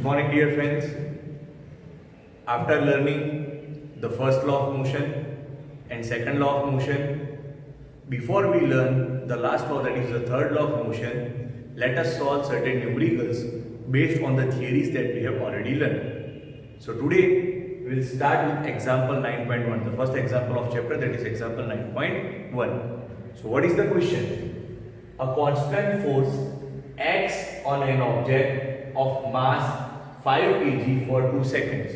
morning, dear friends. After learning the first law of motion and second law of motion, before we learn the last law, that is the third law of motion, let us solve certain numericals based on the theories that we have already learned. So today we will start with example 9.1, the first example of chapter, that is example 9.1. So what is the question? A constant force acts on an object of mass 5 kg for 2 seconds.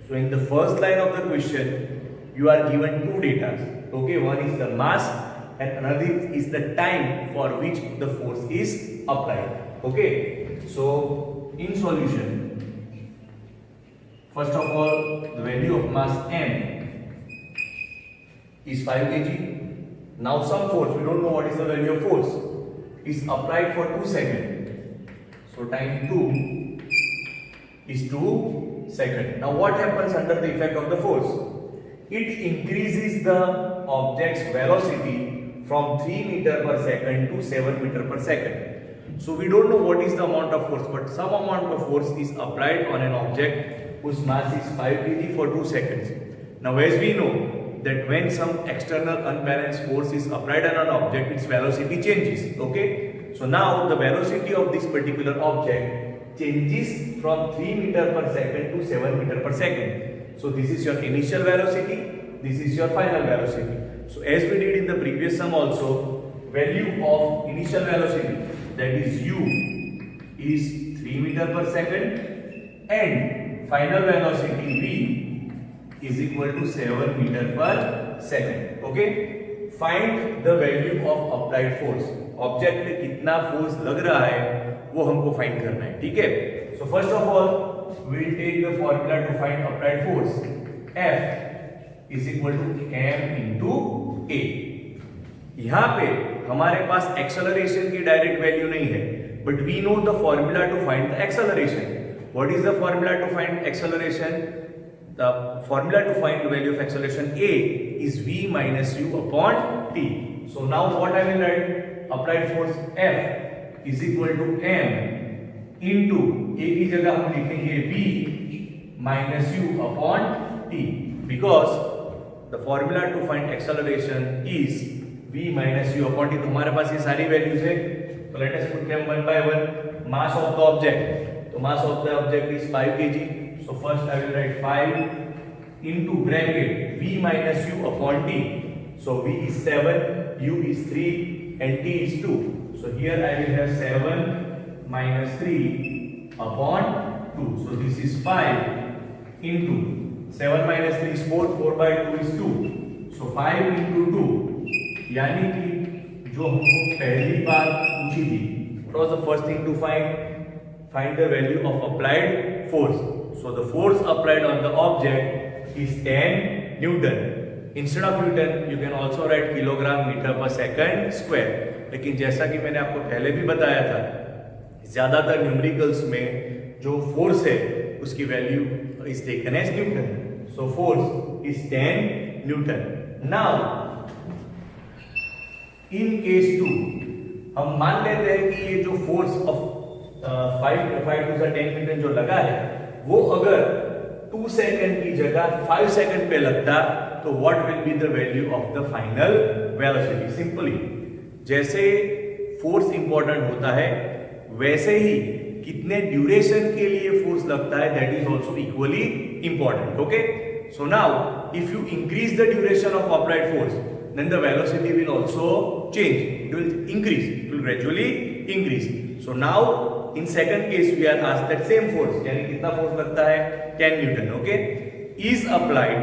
So in the first line of the question, you are given two data. Okay, one is the mass and another is the time for which the force is applied. Okay, so in solution, first of all, the value of mass m is 5 kg. Now some force, we don't know what is the value of force, is applied for 2 seconds. So time 2 is 2 seconds. Now what happens under the effect of the force? It increases the object's velocity from 3 meter per second to 7 meter per second. So we don't know what is the amount of force, but some amount of force is applied on an object whose mass is 5 kg for 2 seconds. Now as we know that when some external unbalanced force is applied on an object, its velocity changes. Okay, so now the velocity of this particular object changes from 3 meter per second to 7 meter per second. So this is your initial velocity, this is your final velocity. So as we did in the previous sum also, value of initial velocity, that is u, is 3 meter per second and final velocity v is equal to 7 meter per second. Okay, find the value of applied force. Object पे कितना force लग रहा है वो हमको find करना है. ठीक है, so first of all we will take the formula to find applied force. F is equal to m into a. यहां पे हमारे पास एक्सेलरेशन की डायरेक्ट वैल्यू नहीं है, but we know the formula to find the acceleration. What is the formula to find acceleration? The formula to find the value of acceleration a is v minus u upon t. So now what I will write? Applied force F is equal to m into a की जगह हम लिखेंगे v minus u upon t, because the formula to find acceleration is v minus u upon t. तो हमारे पास ये सारी values है, तो let us put them one by one. Mass of the object, तो mass of the object is 5 kg. So first I will write 5 into bracket v minus u upon t. So v is 7, u is 3 and t is 2. So here I will have 7 minus 3 upon 2. So this is 5 into 7 minus 3 is 4, 4 by 2 is 2. So 5 into 2, यानी कि जो हमको पहली बार पूछी थी, what was the first thing to find? Find the value of applied force. So the force applied on the object is 10 Newton. Instead of Newton, you can also write kilogram meter per second square. लेकिन जैसा कि मैंने आपको पहले भी बताया था, ज्यादातर न्यूमेरिकल्स में जो फोर्स है उसकी value is taken as Newton. So force is 10 Newton. Now, in case 2, हम मान लेते हैं कि ये जो फोर्स ऑफ 5 to 10 Newton जो लगा है, वो अगर 2 सेकंड की जगह 5 सेकंड पे लगता तो what will be the value of the final velocity? Simply, जैसे फोर्स इंपॉर्टेंट होता है वैसे ही कितने ड्यूरेशन के लिए फोर्स लगता है, that is also equally important. Okay, so now if you increase the duration of applied force, then the velocity will also change. It will increase, it will gradually increase. So now in second case we are asked that same force, यानी कितना force लगता है? 10 Newton. Okay, is applied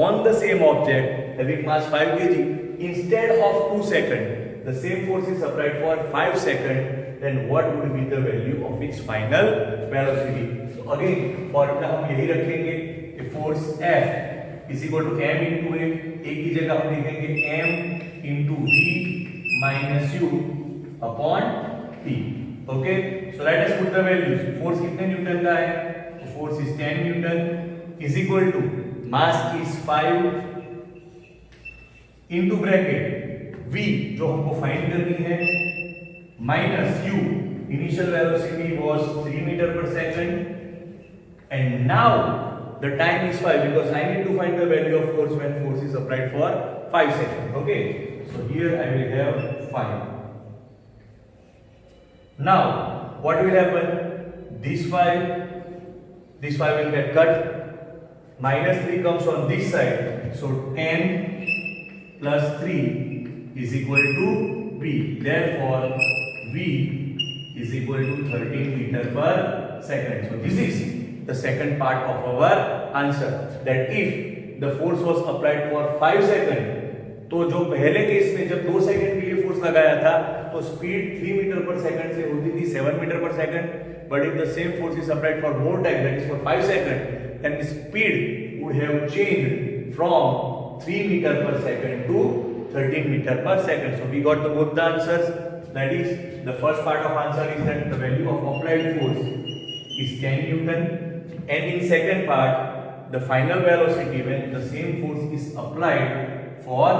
on the same object having mass 5 kg. Instead of 2 seconds, the same force is applied for 5 seconds. Then what would be the value of its final velocity? So again formula हम यही रखेंगे कि force F is equal to m into a. a की जगह हम लिखेंगे m into v minus u upon t. Okay, so let us put the values. Force कितने Newton का है? तो force is 10 Newton is equal to mass is 5 into bracket v जो हमको फाइंड करनी है minus u. Initial velocity was 3 meter per second and now the time is 5 because I need to find the value of force when force is applied for 5 seconds. Okay, so here I will have 5. Now what will happen? This 5 will get cut. Minus 3 comes on this side, so 10 plus 3 is equal to V. Therefore, V is equal to 13 meter per second. So this is the second part of our answer. That if the force was applied for 5 seconds, तो जो पहले case में जब 2 second के लिए force लगाया था तो स्पीड 3 मीटर पर सेकंड से होती थी 7 metre per second. But if the same force is applied for more time, that is for 5 second, then the speed would have changed from 3 meter per second to 13 meter per second. So we got both the answers. That is, the first part of answer is that the value of applied force is 10 Newton, and in second part, the final velocity when the same force is applied for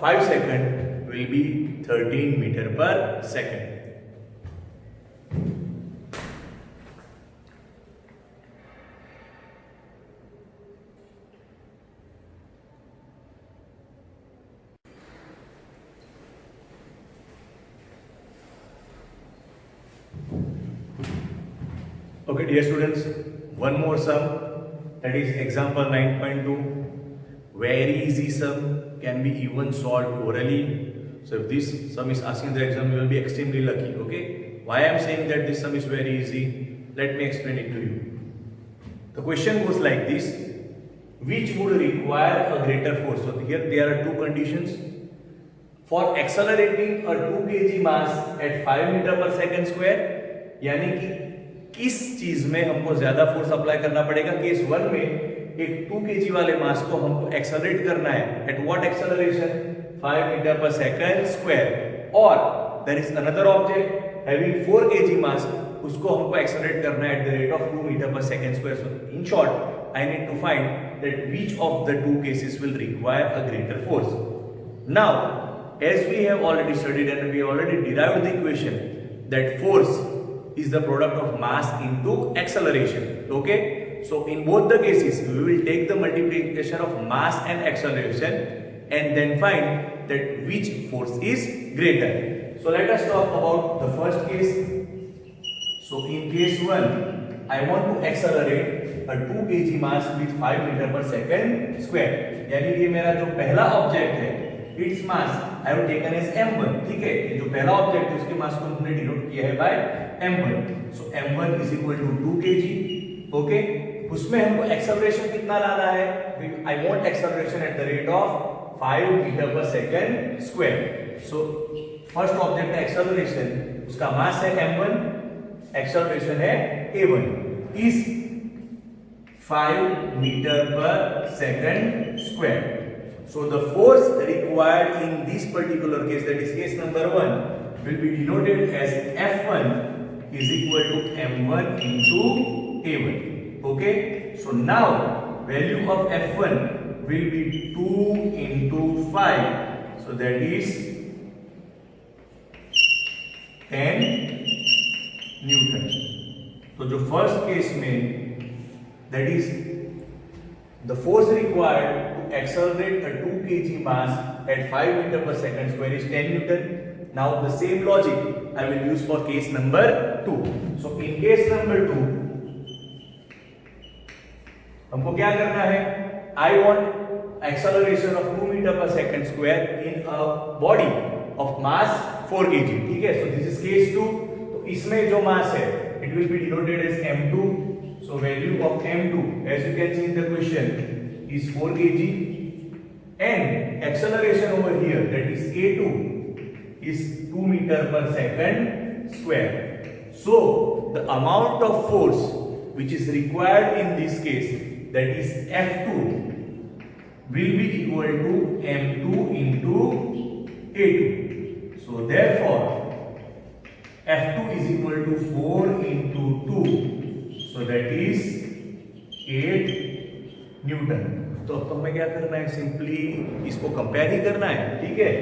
5 seconds will be 13 meter per second. Okay, dear students, one more sum, that is example 9.2. Very easy sum, can be even solved orally. So if this sum is asking the exam, you will be extremely lucky. Okay, why I am saying that this sum is very easy? Let me explain it to you. The question goes like this: which would require a greater force? So here there are two conditions. For accelerating a 2 kg mass at 5 meter per second square, यानी कि किस चीज में हमको ज्यादा force apply करना पड़ेगा? Case 1 में एक 2 kg वाले मास को हमको एक्सेलरेट करना है. At what acceleration? 5 metre per second square. और there is another object having 4 kg mass, उसको हमको एक्सेलरेट करना है at the rate of 2 metre per second square. So in short I need to find that which of the two cases will require a greater force. Now as we have already studied and we have already derived the equation that force is the product of mass into acceleration. Okay, so in both the cases we will take the multiplication of mass and acceleration and then find that which force is greater. So let us talk about the first case. So in case 1, I want to accelerate a 2 kg mass with 5 meter per second square. यानी ये मेरा जो पहला object है, its mass I have taken as m1. ठीक है, ये जो पहला ऑब्जेक्ट है उसके मास को हमने डिनोट किया है by m1. So m1 is equal to 2 kg. Okay, उसमें हमको एक्सेलरेशन कितना लाना है? I want acceleration at the rate of 5 meter per second square. So first object का एक्सेलरेशन, उसका मास है m1, एक्सेलरेशन है a1, is 5 meter per second square. So the force required in this particular case, that is case number 1, will be denoted as F1 is equal to M1 into A1. Okay, so now value of F1 will be 2 into 5, so that is 10 Newton. तो जो first case में, that is the force required accelerate a 2 kg mass at 5 meter per second square is 10 Newton. Now the same logic I will use for case number 2. So in case number 2, हमको क्या करना है? I want acceleration of 2 meter per second square in a body of mass 4 kg. ठीक है? So this is case 2. तो इसमें जो mass है, it will be denoted as m2. So value of m2, as you can see in the question, is 4 kg, and acceleration over here, that is a2, is 2 meter per second square. So the amount of force which is required in this case, that is F2, will be equal to m2 into a2. So therefore F2 is equal to 4 into 2, so that is 8 Newton. तो अब हमें क्या करना है? Simply इसको compare ही करना है. ठीक है,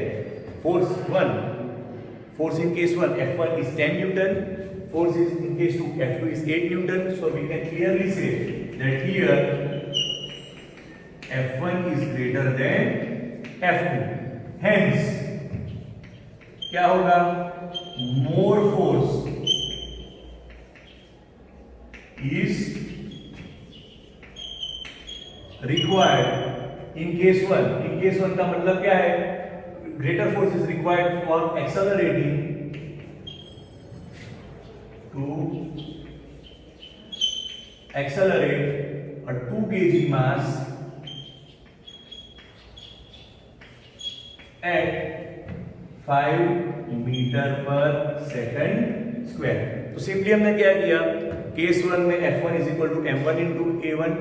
force in case 1 F1 is 10 Newton, force is in case 2 F2 is 8 Newton. So we can clearly say that here F1 is greater than F2. Hence क्या होगा? More force is required in case 1. In case 1 का मतलब क्या है? Greater force is required for accelerating a 2 kg mass at 5 meter per second square. तो simply हमने क्या किया? केस 1 में F1 is equal to m1 into a1.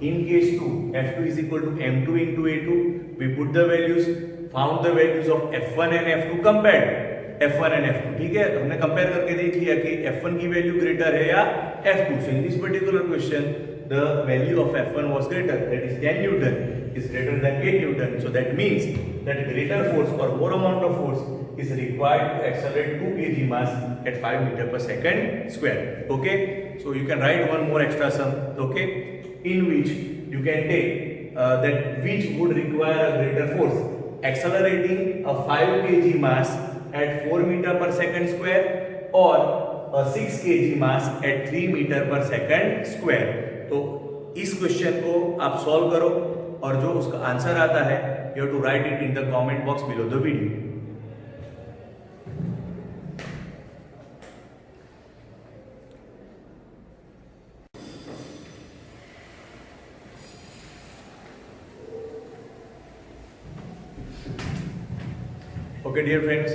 In case 2, F2 is equal to m2 into a2. We put the values, found the values of F1 and F2, compared F1 and F2. ठीक है, हमने compare करके देख लिया कि F1 की value greater है या F2. So in this particular question, the value of F1 was greater, that is 10 Newton is greater than 8 Newton. So that means that greater force or more amount of force is required to accelerate 2 kg mass at 5 meter per second square. Okay, so you can write one more extra sum. Okay, in which you can take that which would require a greater force, accelerating a 5 kg mass at 4 meter per second square or a 6 kg mass at 3 meter per second square. तो इस question को आप solve करो और जो उसका answer आता है you have to write it in the comment box below the video. Okay, dear friends,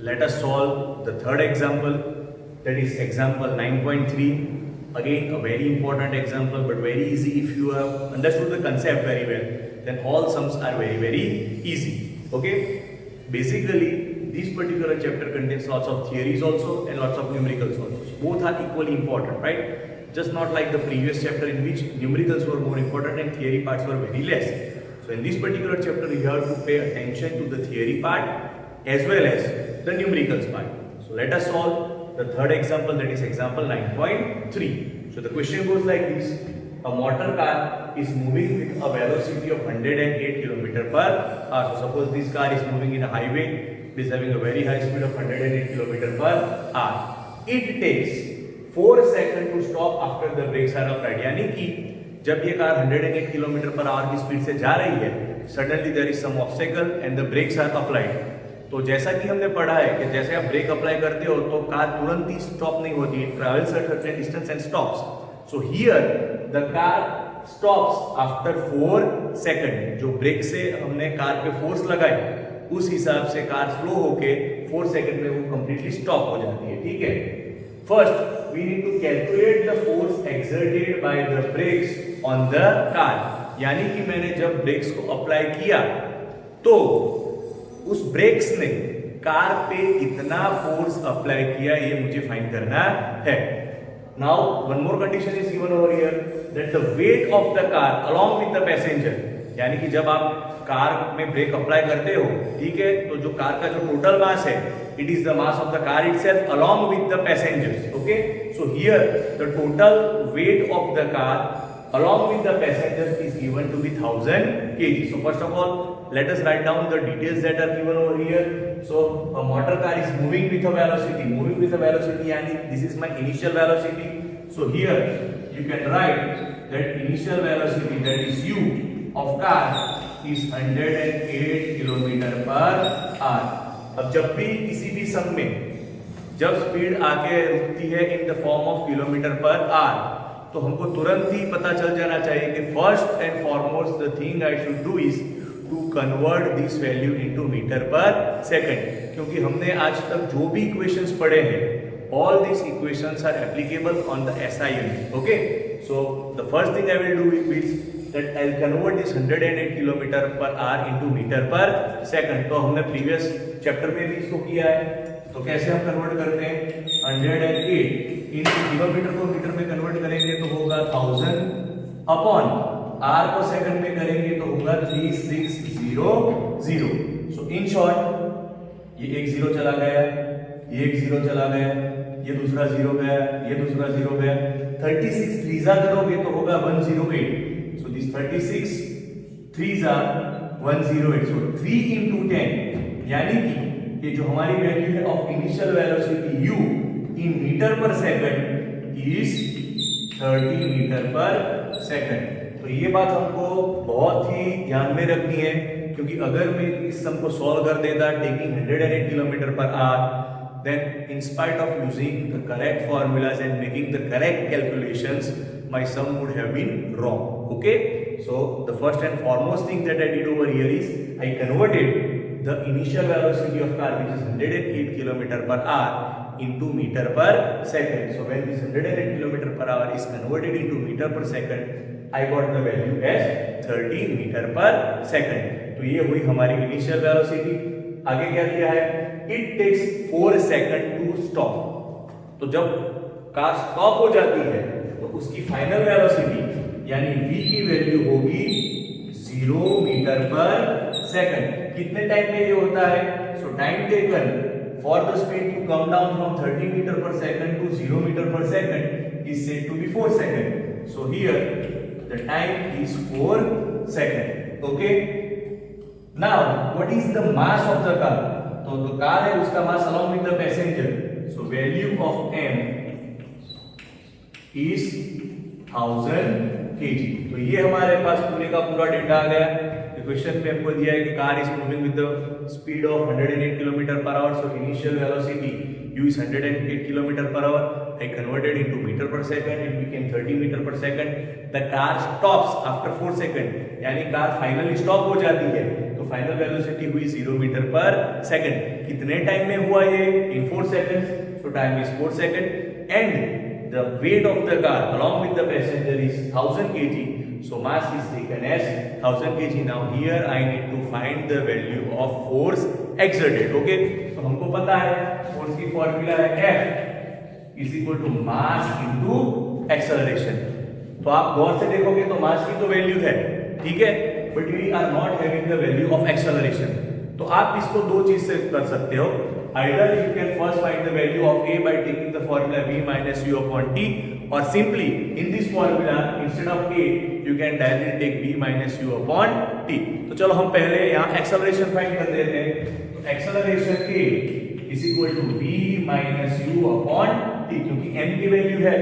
let us solve the third example, that is example 9.3. Again, a very important example, but very easy. If you have understood the concept very well, then all sums are very, very easy. Okay, basically this particular chapter contains lots of theories also and lots of numericals also. So both are equally important, right? Just not like the previous chapter in which numericals were more important and theory parts were very less. So in this particular chapter, you have to pay attention to the theory part as well as the numericals part. So let us solve the third example, that is example 9.3. So the question goes like this: a motor car is moving with a velocity of 108 km per hour. So suppose this car is moving in a highway, it is having a very high speed of 108 km per hour. It takes 4 seconds to stop after the brakes are applied. यानी कि जब ये car 108 km per hour की speed से जा रही है, suddenly there is some obstacle and the brakes are applied. तो जैसा कि हमने पढ़ा है कि जैसे आप ब्रेक अप्लाई करते हो तो कार तुरंत ही स्टॉप नहीं होती, it travels a certain distance and stops. So here the car stops after 4 second. जो ब्रेक से हमने कार पे फोर्स लगाई उस हिसाब से कार स्लो होके 4 सेकंड में वो कंप्लीटली स्टॉप हो जाती है. ठीक है, first we need to calculate the force exerted by the brakes on the car. यानी कि मैंने जब ब्रेक्स को अप्लाई किया तो उस ब्रेक्स ने कार पे कितना फोर्स अप्लाई किया ये मुझे फाइंड करना है. Now one more condition is given over here, that the weight of the car along with the passenger. यानी कि जब आप कार में ब्रेक अप्लाई करते हो, ठीक है, तो जो कार का जो टोटल मास है, it is the mass of the car itself along with the passengers. Okay, so here the total weight of the car along with the passengers is given to be 1000 kg. So first of all, let us write down the details that are given over here. So a motor car is moving with a velocity. Moving with a velocity, yani this is my initial velocity. So here you can write that initial velocity, that is u of car, is 108 km per hour. अब जब भी किसी भी सम में जब speed आके रुकती है in the form of kilometre per hour, तो हमको तुरंत ही पता चल जाना चाहिए कि first and foremost the thing I should do is to convert this value into metre per second. क्योंकि हमने आज तक जो भी इक्वेशंस पढ़े हैं, all these equations are applicable on the SI unit. Okay, so the first thing I will do is that I'll convert this 108 km per hour into meter per second. तो हमने प्रीवियस चैप्टर में भी इसको किया है. तो कैसे हम कन्वर्ट करते हैं? 108 इन किलोमीटर को मीटर में कन्वर्ट करेंगे तो होगा 1000 अपॉन आर को सेकंड में करेंगे तो होगा 3600. सो इन शॉर्ट ये एक जीरो चला गया, ये एक जीरो चला गया, ये दूसरा जीरो गया, ये दूसरा जीरो गया, 36 थ्रीजा करोगे तो होगा 108. So this 36 थ्रीजा 108. सो 3 into 10 यानी कि ये जो हमारी वैल्यू है of initial velocity u in metre per second is 30 metre per second. तो ये बात हमको बहुत ही ध्यान में रखनी है, क्योंकि अगर मैं इस सम को सॉल्व कर देता taking 108 kilometre per our, then in spite of using the correct formulas and making the correct calculations, my sum would have been wrong. Okay, so the first and foremost thing that I did over here is I converted the initial velocity of car, which is 108 kilometer per hour, into meter per second. So when this 108 kilometer per hour is converted into meter per second, I got the value as 30 metre per second. तो ये हुई हमारी initial velocity. आगे क्या दिया है? It takes 4 second to stop. तो जब कार स्टॉप हो जाती है तो उसकी फाइनल वेलोसिटी यानी v की वैल्यू होगी 0 मीटर पर सेकंड. कितने टाइम में ये होता है? So time taken for the speed to come down from 30 metre per second to 0 metre per second is said to be 4 seconds. So here the time is 4 seconds. Okay, now what is the mass of the car? तो जो car है उसका मास along with the passenger. So value of m is 1000 kg. तो ये हमारे पास पूरे का पूरा डेटा आ गया. क्वेश्चन में हमको दिया है कि car is moving with the speed of 108 kilometre per our. So initial velocity u is 108 kilometre per our. I converted into meter per second. It became 30 meter per second. The car stops after 4 seconds. यानी car finally stop हो जाती है. तो final velocity हुई 0 metre per second. कितने time में हुआ ये? In 4 seconds. So time is 4 seconds. And the weight of the car along with the passenger is 1000 kg. So mass is taken as 1000 kg. Now here I need to find the value of force exerted. Okay. तो हमको पता है force की formula है F is equal to mass into acceleration. तो आप गौर से देखोगे तो मास की तो वैल्यू है, ठीक है, but we are not having the value of acceleration. तो आप इसको दो चीज से कर सकते हो. Either you can first find the value of a by taking the formula v minus u upon t, or simply in this formula instead of a you can directly take v minus u upon t. तो चलो हम पहले यहाँ acceleration find कर देते हैं. तो acceleration a is equal to v minus u upon t, क्योंकि m की वैल्यू है,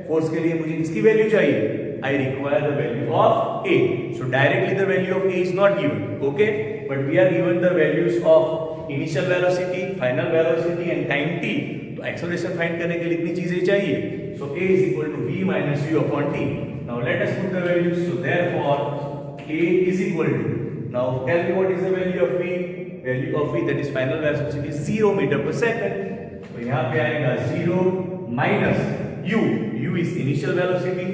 फोर्स के लिए मुझे किसकी वैल्यू चाहिए? I require the value of a. So directly the value of a is not given, okay, but we are given the values of initial velocity, final velocity and time t. तो acceleration find करने के लिए इतनी चीजें चाहिए. So a is equal to v minus u upon t. Now let us put the values. So therefore a is equal to, now tell me what is the value of v? Value of v, that is final velocity, is 0 meter per second. तो यहाँ पे आएगा 0 minus u. U is initial velocity.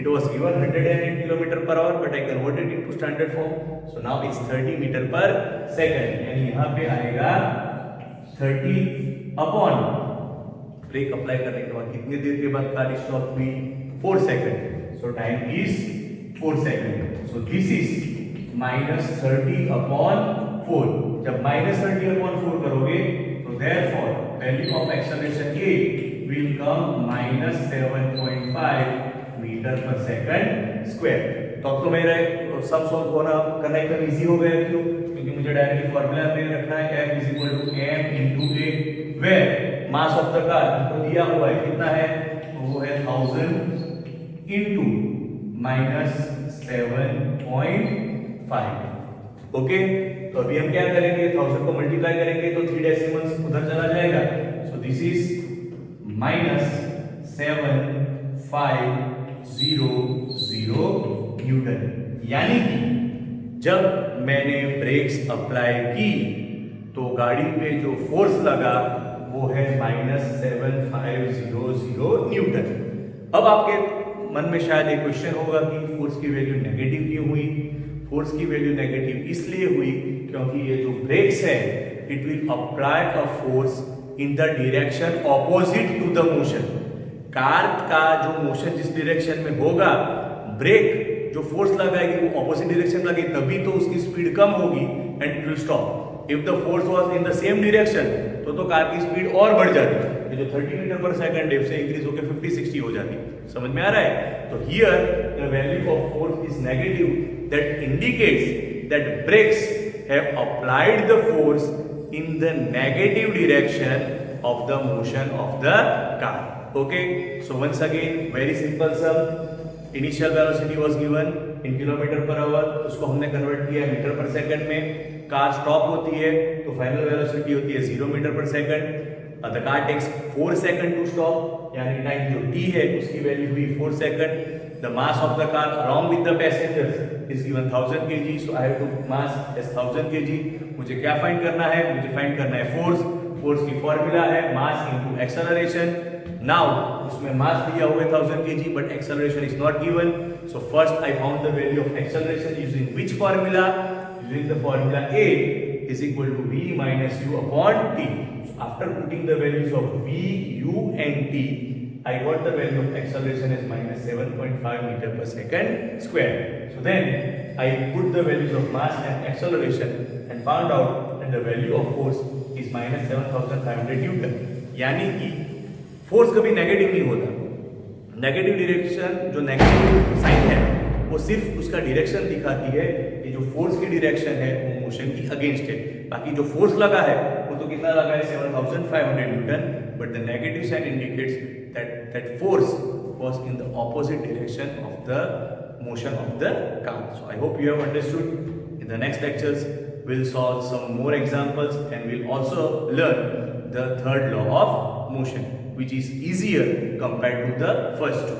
It was given 108 kilometer per hour, but I converted it to standard form. So now it's 30 meter per second. यानी यहाँ पे आएगा 30 upon, break apply करने के बाद कितने देर के बाद कार स्टॉप हुई? 4 second. So time is 4 second. So this is minus 30 upon 4. जब minus 30 upon 4 करोगे तो therefore value of acceleration a will come minus 7.5 metre per second square. तो अब तो मेरा सब सॉल्व होना करना एकदम इजी हो गया. क्यों? क्योंकि मुझे डायरेक्टली फार्मूला में रखना है F is equal to m into a, where mass of the car हमको दिया हुआ है कितना है? तो वो है 1000 into minus 7.5. ओके, तो अभी हम क्या करेंगे? 1000 को मल्टीप्लाई करेंगे तो 3 डेसिमल्स उधर चला जाएगा. So this is minus 7.500 Newton. यानी कि जब मैंने ब्रेक्स अप्लाई की तो गाड़ी पे जो फोर्स लगा वो है -7500 न्यूटन. अब आपके मन में शायद एक क्वेश्चन होगा कि फोर्स की वैल्यू नेगेटिव क्यों हुई? फोर्स की वैल्यू नेगेटिव इसलिए हुई क्योंकि ये जो ब्रेक्स है it will apply a force in the direction opposite to the motion. Car का जो मोशन जिस डायरेक्शन में होगा, ब्रेक जो फोर्स लगाएगी वो ऑपोजिट डायरेक्शन लगे, तभी तो उसकी स्पीड कम होगी and it will stop. If the force was in the same direction तो कार की स्पीड और बढ़ जाती. ये जो 30 मीटर पर सेकंड है उससे इंक्रीज होकर 50-60 हो जाती है। समझ में आ रहा है? तो here the value of force is negative, that indicates that brakes have applied the force in the negative direction of the motion of the car. Okay, so once again very simple sum. Initial velocity was given in kilometre per our, उसको हमने convert किया metre per second में। Car stop होती है तो final velocity होती है 0 metre per second. The car takes 4 second to stop, यानी टाइम जो t है उसकी वैल्यू हुई 4 seconds. The mass of the car along with the passengers is given 1000 kg, so I have to mass as 1000 kg। मुझे क्या find करना है? मुझे फाइंड करना है फोर्स। फोर्स की फॉर्मूला है मास इनटू एक्सेलरेशन। नाउ उसमें मास दिया हुआ है 1000 kg but acceleration is not given, so first I found the value of acceleration using which formula? Using the formula A is equal to v minus u upon t. So after putting the values of v, u and t, I got the value of acceleration as minus 7.5 meter per second square. So then I put the values of mass and acceleration and found out that the value of force is minus 7500 Newton. यानी कि force कभी negative नहीं होता। Negative direction, जो negative sign है वो सिर्फ उसका डायरेक्शन दिखाती है कि जो फोर्स की डायरेक्शन है वो मोशन की अगेंस्ट है। बाकी जो फोर्स लगा है वो तो कितना लगा है 7500 newton, but the negative sign indicates that force was in the opposite direction of the motion of the car. So I hope you have understood. In the next lectures we'll solve some more examples and we'll also learn the third law of motion, which is easier compared to the first two.